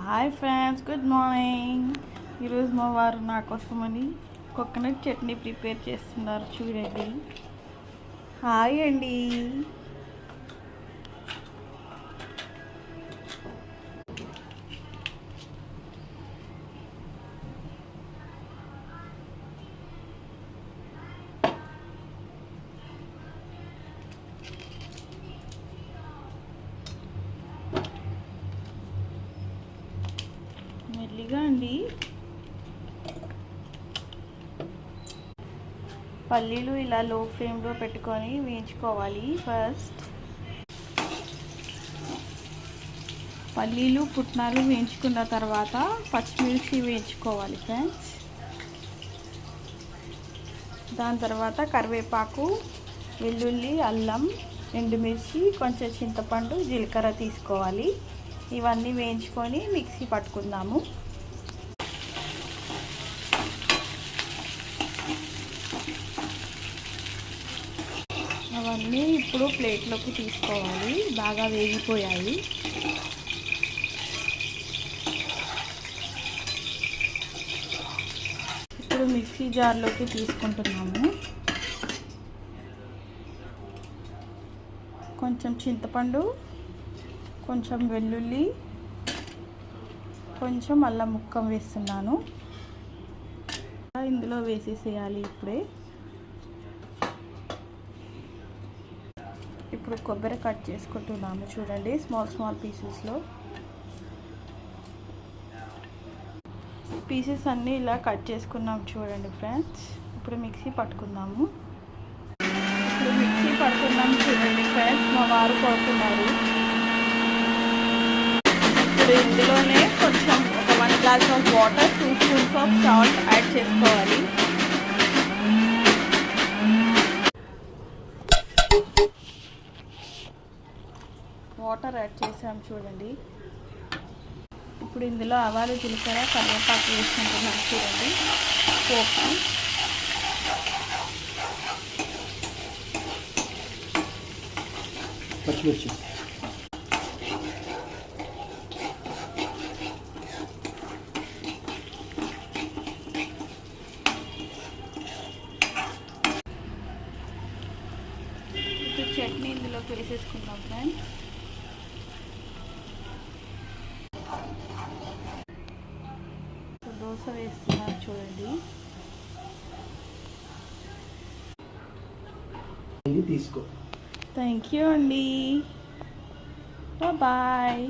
Hi friends, good morning. ఈరోజు మా వారు నా కోసమని కోకోనట్ చట్నీ ప్రిపేర్ చేస్తున్నారు, చూడండి. హాయ్ అండి. మెల్లిగా అండి. పల్లీలు ఇలా లో ఫ్లేమ్లో పెట్టుకొని వేయించుకోవాలి. ఫస్ట్ పల్లీలు పుట్నాలు వేయించుకున్న తర్వాత పచ్చిమిర్చి వేయించుకోవాలి ఫ్రెండ్స్. దాని తర్వాత కరివేపాకు, వెల్లుల్లి, అల్లం, ఎండుమిర్చి, కొంచెం చింతపండు, జీలకర్ర తీసుకోవాలి. ఇవన్నీ వేయించుకొని మిక్సీ పట్టుకుందాము. అవన్నీ ఇప్పుడు ప్లేట్లోకి తీసుకోవాలి. బాగా వేగిపోయాయి. ఇప్పుడు మిక్సీ జార్లోకి తీసుకుంటున్నాము. కొంచెం చింతపండు, కొంచెం వెల్లుల్లి, కొంచెం అల్లం ముక్క వేస్తున్నాను. ఇందులో వేసేసేయాలి ఇప్పుడే. ఇప్పుడు కొబ్బరి కట్ చేసుకుంటున్నాము, చూడండి, స్మాల్ పీసెస్లో. పీసెస్ అన్నీ ఇలా కట్ చేసుకున్నాం చూడండి ఫ్రెండ్స్. ఇప్పుడు మిక్సీ పట్టుకుందాము. చూడండి ఫ్రెండ్స్, మా వారు కొడుతున్నారు. ఇప్పుడు ఇందులోనే కొంచెం ఒక 1 glass of water, 2 spoons of salt add చేసుకోవాలి. వాటర్ యాడ్ చేసాం చూడండి. ఇప్పుడు ఇందులో ఆవాలు, జీలకర్ర, కరివేపాకు వేసుకుంటున్నాం చూడండి. పోపు పచ్చిమిర్చి, ఇప్పుడు చట్నీ ఇందులోకి వేసేసుకుందాం ఫ్రెండ్స్. దోశ వేస్తున్నాను చూడండి. తీసుకో. థ్యాంక్ యూ అండి. బాయ్.